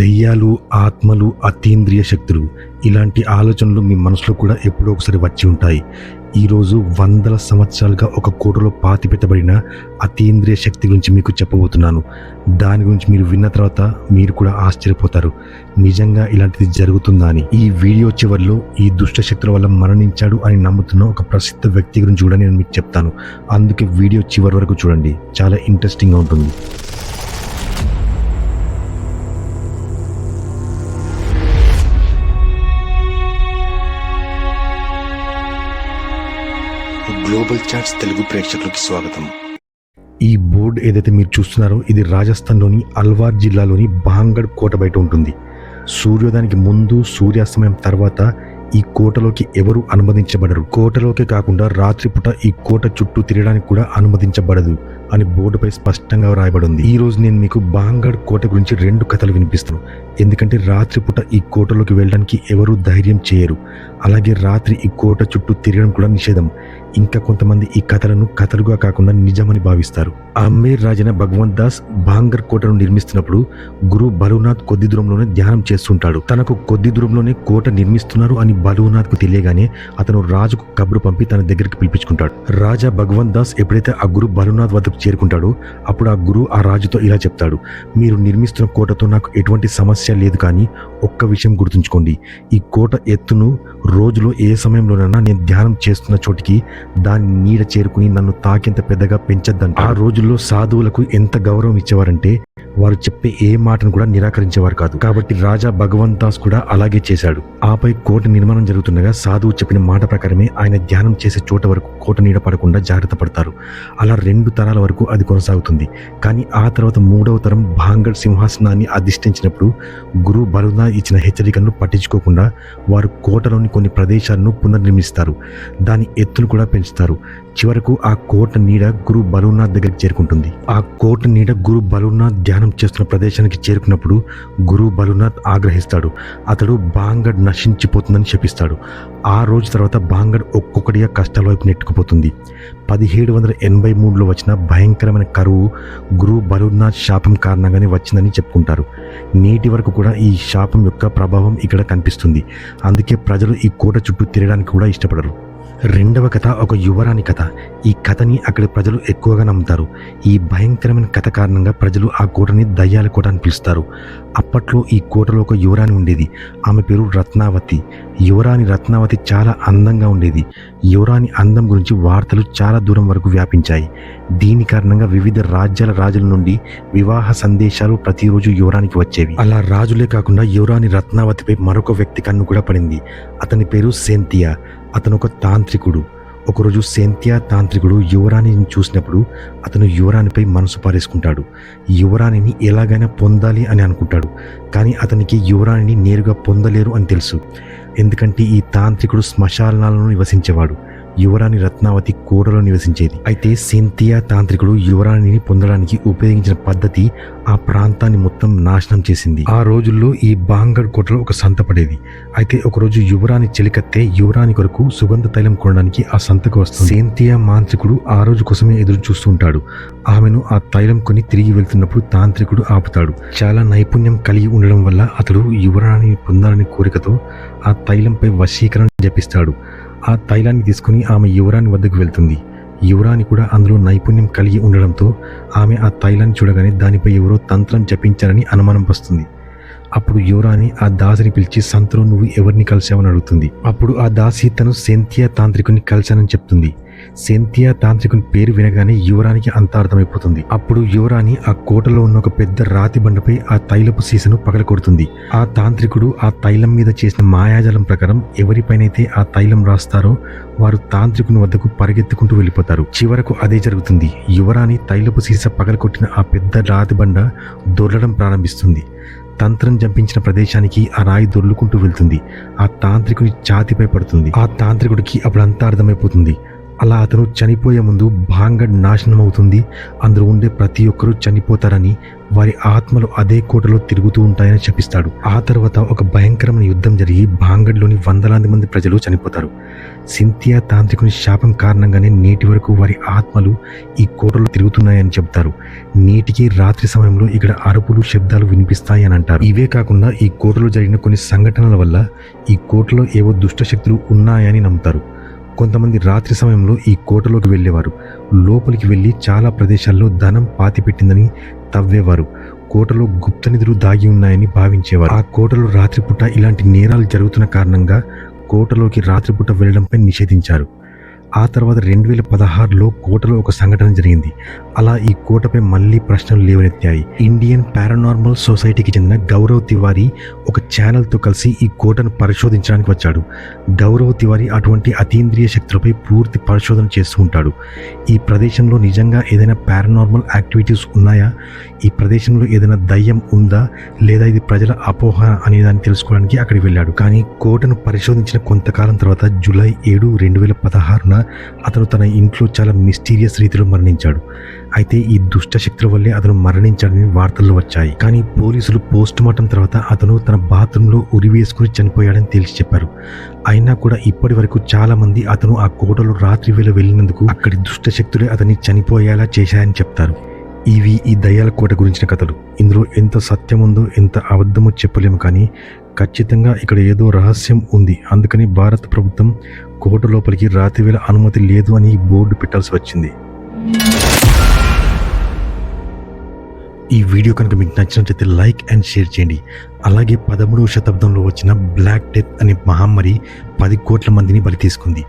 దెయ్యాలు, ఆత్మలు, అతీంద్రియ శక్తులు ఇలాంటి ఆలోచనలు మీ మనసులో కూడా ఎప్పుడో ఒకసారి వచ్చి ఉంటాయి. ఈరోజు వందల సంవత్సరాలుగా ఒక కోటలో పాతిపెట్టబడిన అతీంద్రియ శక్తి గురించి మీకు చెప్పబోతున్నాను. దాని గురించి మీరు విన్న తర్వాత మీరు కూడా ఆశ్చర్యపోతారు, నిజంగా ఇలాంటిది జరుగుతుందా అని. ఈ వీడియో చివరిలో ఈ దుష్ట శక్తుల వల్ల మరణించాడు అని నమ్ముతున్న ఒక ప్రసిద్ధ వ్యక్తి గురించి కూడా నేను మీకు చెప్తాను. అందుకే వీడియో చివరి వరకు చూడండి, చాలా ఇంట్రెస్టింగ్గా ఉంటుంది. గ్లోబల్ చాట్స్ తెలుగు ప్రేక్షకులకి స్వాగతం. ఈ బోర్డు ఏదైతే మీరు చూస్తున్నారో ఇది రాజస్థాన్లోని అల్వార్ జిల్లాలోని బాంగడ్ కోట బయట ఉంటుంది. సూర్యోదయానికి ముందు, సూర్యాస్తమయం తర్వాత ఈ కోటలోకి ఎవరు అనుమతించబడరు. కోటలోకే కాకుండా రాత్రిపూట ఈ కోట చుట్టూ తిరగడానికి కూడా అనుమతించబడదు అని బోర్డుపై స్పష్టంగా రాయబడి ఉంది. ఈ రోజు నేను మీకు బాంగడ్ కోట గురించి 2 కథలు వినిపిస్తాను. ఎందుకంటే రాత్రిపూట ఈ కోటలోకి వెళ్ళడానికి ఎవరు ధైర్యం చేయరు. అలాగే రాత్రి ఈ కోట చుట్టూ తిరగడం కూడా నిషేధం. ఇంకా కొంతమంది ఈ కథలను కథలుగా కాకుండా నిజమని భావిస్తారు. అమ్మేర్ రాజైన భగవంత్ దాస్ బాంగర్ కోటను నిర్మిస్తున్నప్పుడు గురు బలునాథ్ కొద్ది దూరంలోనే ధ్యానం చేస్తుంటాడు. తనకు కొద్ది దూరంలోనే కోట నిర్మిస్తున్నారు అని బలునాథ్ కు తెలియగానే అతను రాజుకు కబురు పంపి తన దగ్గరికి పిలిపించుకుంటాడు. రాజా భగవంత్ దాస్ ఎప్పుడైతే ఆ గురు బలునాథ్ వద్దకు చేరుకుంటాడో అప్పుడు ఆ గురు ఆ రాజుతో ఇలా చెప్తాడు, మీరు నిర్మిస్తున్న కోటతో నాకు ఎటువంటి సమస్య లేదు, కానీ ఒక్క విషయం గుర్తుంచుకోండి, ఈ కోట ఎత్తును రోజులో ఏ సమయంలోనైనా నేను ధ్యానం చేస్తున్న చోటికి దాని నీడ చేరుకుని నన్ను తాకింత పెద్దగా పెంచద్దంట. ఆ రోజుల్లో సాధువులకు ఎంత గౌరవం ఇచ్చేవారంటే వారు చెప్పే ఏ మాటను కూడా నిరాకరించేవారు కాదు. కాబట్టి రాజా భగవంత్ దాస్ కూడా అలాగే చేశాడు. ఆపై కోట నిర్మాణం జరుగుతుండగా సాధువు చెప్పిన మాట ప్రకారమే ఆయన ధ్యానం చేసే చోట వరకు కోట నీడ పడకుండా జాగ్రత్త పడతారు. అలా 2 తరాల వరకు అది కొనసాగుతుంది. కానీ ఆ తర్వాత 3వ తరం బాంగడ్ సింహాసనాన్ని అధిష్ఠించినప్పుడు గురు బలునాథ్ ఇచ్చిన హెచ్చరికలను పట్టించుకోకుండా వారు కోటలోని కొన్ని ప్రదేశాలను పునర్నిర్మిస్తారు. దాని ఎత్తును కూడా పెంచుతారు. చివరకు ఆ కోట నీడ గురు బలునాథ్ దగ్గరికి చేరుకుంటుంది. ఆ కోట నీడ గురు బలునాథ్ ధ్యానం చేస్తున్న ప్రదేశానికి చేరుకున్నప్పుడు గురు బలునాథ్ ఆగ్రహిస్తాడు. అతడు బాంగడ్ నశించిపోతుందని శపిస్తాడు. ఆ రోజు తర్వాత బాంగడ్ ఒక్కొక్కటిగా కష్టాల వైపు నెట్టుకుపోతుంది. 1783లో వచ్చిన భయంకరమైన కరువు గురు బలునాథ్ శాపం కారణంగానే వచ్చిందని చెప్పుకుంటారు. నేటి వరకు కూడా ఈ శాపం యొక్క ప్రభావం ఇక్కడ కనిపిస్తుంది. అందుకే ప్రజలు ఈ కోట చుట్టూ తిరగడానికి కూడా ఇష్టపడరు. 2వ కథ ఒక యువరాణి కథ. ఈ కథని అక్కడి ప్రజలు ఎక్కువగా నమ్ముతారు. ఈ భయంకరమైన కథ కారణంగా ప్రజలు ఆ కోటని దయ్యాల కోట అని పిలుస్తారు. అప్పట్లో ఈ కోటలో ఒక యువరాణి ఉండేది. ఆమె పేరు రత్నావతి. యువరాణి రత్నావతి చాలా అందంగా ఉండేది. యువరాణి అందం గురించి వార్తలు చాలా దూరం వరకు వ్యాపించాయి. దీని కారణంగా వివిధ రాజ్యాల రాజుల నుండి వివాహ సందేశాలు ప్రతిరోజు యువరానికి వచ్చేవి. అలా రాజులే కాకుండా యువరాణి రత్నావతిపై మరొక వ్యక్తి కన్ను కూడా పడింది. అతని పేరు సేంతియా. అతను ఒక తాంత్రికుడు. ఒకరోజు సేంతియా తాంత్రికుడు యువరాణిని చూసినప్పుడు అతను యువరాణిపై మనసు పారేసుకుంటాడు. యువరాణిని ఎలాగైనా పొందాలి అని అనుకుంటాడు. కానీ అతనికి యువరాణిని నేరుగా పొందలేరు అని తెలుసు. ఎందుకంటే ఈ తాంత్రికుడు శ్మశానాలను నివసించేవాడు. యువరాణి రత్నావతి కోటలో నివసించేది. అయితే సేంతియా తాంత్రికుడు యువరాణిని పొందడానికి ఉపయోగించిన పద్ధతి ఆ ప్రాంతాన్ని మొత్తం నాశనం చేసింది. ఆ రోజుల్లో ఈ బాంగడ్ కోటలో ఒక సంత పడేది. అయితే ఒకరోజు యువరాణి చెలికత్తే యువరాణి కొరకు సుగంధ తైలం కొనడానికి ఆ సంతకు వస్తుంది. సేంతియా మాంత్రికుడు ఆ రోజు కోసమే ఎదురు చూస్తుంటాడు. ఆమెను ఆ తైలం కొని తిరిగి వెళ్తున్నప్పుడు తాంత్రికుడు ఆపుతాడు. చాలా నైపుణ్యం కలిగి ఉండడం వల్ల అతడు యువరాణిని పొందాలని కోరికతో ఆ తైలంపై వశీకరణ జపిస్తాడు. ఆ తైలాన్ని తీసుకుని ఆమె యువరాణి వద్దకు వెళ్తుంది. యువరాణి కూడా అందులో నైపుణ్యం కలిగి ఉండడంతో ఆమె ఆ తైలాన్ని చూడగానే దానిపై ఎవరో తంత్రం జపించారని అనుమానం వస్తుంది. అప్పుడు యువరాణి ఆ దాసిని పిలిచి సంతలో నువ్వు ఎవరిని కలిసావని అడుగుతుంది. అప్పుడు ఆ దాసి తను సేంతియా తాంత్రికుని కలిశానని చెప్తుంది. సేంతియా తాంత్రికుని పేరు వినగానే యువరానికి అంతా అర్థమైపోతుంది. అప్పుడు యువరాణి ఆ కోటలో ఉన్న ఒక పెద్ద రాతి బండపై ఆ తైలపు సీసను పగలకొడుతుంది. ఆ తాంత్రికుడు ఆ తైలం మీద చేసిన మాయాజాలం ప్రకారం ఎవరిపైనైతే ఆ తైలం రాస్తారో వారు తాంత్రికుని వద్దకు పరిగెత్తుకుంటూ వెళ్ళిపోతారు. చివరకు అదే జరుగుతుంది. యువరాణి తైలపు సీస పగలకొట్టిన ఆ పెద్ద రాతి బండ దొర్లడం ప్రారంభిస్తుంది. తంత్రం జంపించిన ప్రదేశానికి ఆ రాయి దొర్లుకుంటూ వెళ్తుంది. ఆ తాంత్రికుని ఛాతిపై పడుతుంది. ఆ తాంత్రికుడికి అప్పుడంతా అర్థమైపోతుంది. అలా అతను చనిపోయే ముందు భాంగడ్ నాశనం అవుతుంది, అందులో ఉండే ప్రతి ఒక్కరూ చనిపోతారని, వారి ఆత్మలు అదే కోటలో తిరుగుతూ ఉంటాయని చెప్పిస్తాడు. ఆ తర్వాత ఒక భయంకరమైన యుద్ధం జరిగి భాంగడ్లోని వందలాది మంది ప్రజలు చనిపోతారు. సింథియా తాంత్రికుని శాపం కారణంగానే నేటి వరకు వారి ఆత్మలు ఈ కోటలో తిరుగుతున్నాయని చెబుతారు. నేటికి రాత్రి సమయంలో ఇక్కడ అరుపులు, శబ్దాలు వినిపిస్తాయి అని అంటారు. ఇవే కాకుండా ఈ కోటలో జరిగిన కొన్ని సంఘటనల వల్ల ఈ కోటలో ఏవో దుష్టశక్తులు ఉన్నాయని నమ్ముతారు. కొంతమంది రాత్రి సమయంలో ఈ కోటలోకి వెళ్ళేవారు. లోపలికి వెళ్ళి చాలా ప్రదేశాల్లో ధనం పాతిపెట్టిందని తవ్వేవారు. కోటలో గుప్త నిధులు దాగి ఉన్నాయని భావించేవారు. ఆ కోటలో రాత్రిపూట ఇలాంటి నేరాలు జరుగుతున్న కారణంగా కోటలోకి రాత్రిపూట వెళ్లడంపై నిషేధించారు. ఆ తర్వాత 2016లో కోటలో ఒక సంఘటన జరిగింది. అలా ఈ కోటపై మళ్లీ ప్రశ్నలు లేవనెత్తాయి. ఇండియన్ పారానార్మల్ సొసైటీకి చెందిన గౌరవ్ తివారీ ఒక ఛానల్తో కలిసి ఈ కోటను పరిశోధించడానికి వచ్చాడు. గౌరవ్ తివారీ అటువంటి అతీంద్రియ శక్తులపై పూర్తి పరిశోధన చేస్తూ ఉంటాడు. ఈ ప్రదేశంలో నిజంగా ఏదైనా పారానార్మల్ యాక్టివిటీస్ ఉన్నాయా, ఈ ప్రదేశంలో ఏదైనా దయ్యం ఉందా, లేదా ఇది ప్రజల అపోహ అనేదాన్ని తెలుసుకోవడానికి అక్కడికి వెళ్ళాడు. కానీ కోటను పరిశోధించిన కొంతకాలం తర్వాత జూలై 7, 2016 అతను తన ఇంట్లో చాలా మిస్టీరియస్ రీతిలో మరణించాడు. అయితే ఈ దుష్ట శక్తుల వల్లే అతను మరణించాడని వార్తల్లో వచ్చాయి. కానీ పోలీసులు పోస్ట్ మార్టం తర్వాత అతను తన బాత్రూంలో ఉరివేసుకుని చనిపోయాడని తేల్చి చెప్పారు. అయినా కూడా ఇప్పటి వరకు చాలా మంది అతను ఆ కోటలో రాత్రి వేళ వెళ్ళినందుకు అక్కడి దుష్ట శక్తులే అతన్ని చనిపోయేలా చేశాయని చెప్తారు. ఇవి ఈ దయ్యాల కోట గురించిన కథలు. ఇందులో ఎంత సత్యం ఉందో ఎంత అబద్ధమో చెప్పలేము, కానీ ఖచ్చితంగా ఇక్కడ ఏదో రహస్యం ఉంది. అందుకని భారత ప్రభుత్వం కోట లోపలికి రాత్రివేళ అనుమతి లేదు అని బోర్డు పెట్టాల్సి వచ్చింది. ఈ వీడియో కనుక మీకు నచ్చినట్లయితే లైక్ అండ్ షేర్ చేయండి. అలాగే 13వ శతాబ్దంలో వచ్చిన బ్లాక్ డెత్ అనే మహమ్మారి 10 కోట్ల మందిని బలి తీసుకుంది.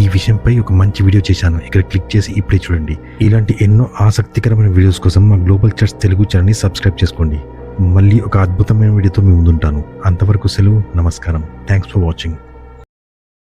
ఈ విషయంపై ఒక మంచి వీడియో చేశాను, ఇక్కడ క్లిక్ చేసి ఇప్పుడే చూడండి. ఇలాంటి ఎన్నో ఆసక్తికరమైన వీడియోస్ కోసం మా గ్లోబల్ చర్చ్ తెలుగు ఛానల్ని సబ్స్క్రైబ్ చేసుకోండి. మళ్ళీ ఒక అద్భుతమైన వీడియోతో మీ ముందుంటాను. అంతవరకు సెలవు, నమస్కారం. Thanks for watching.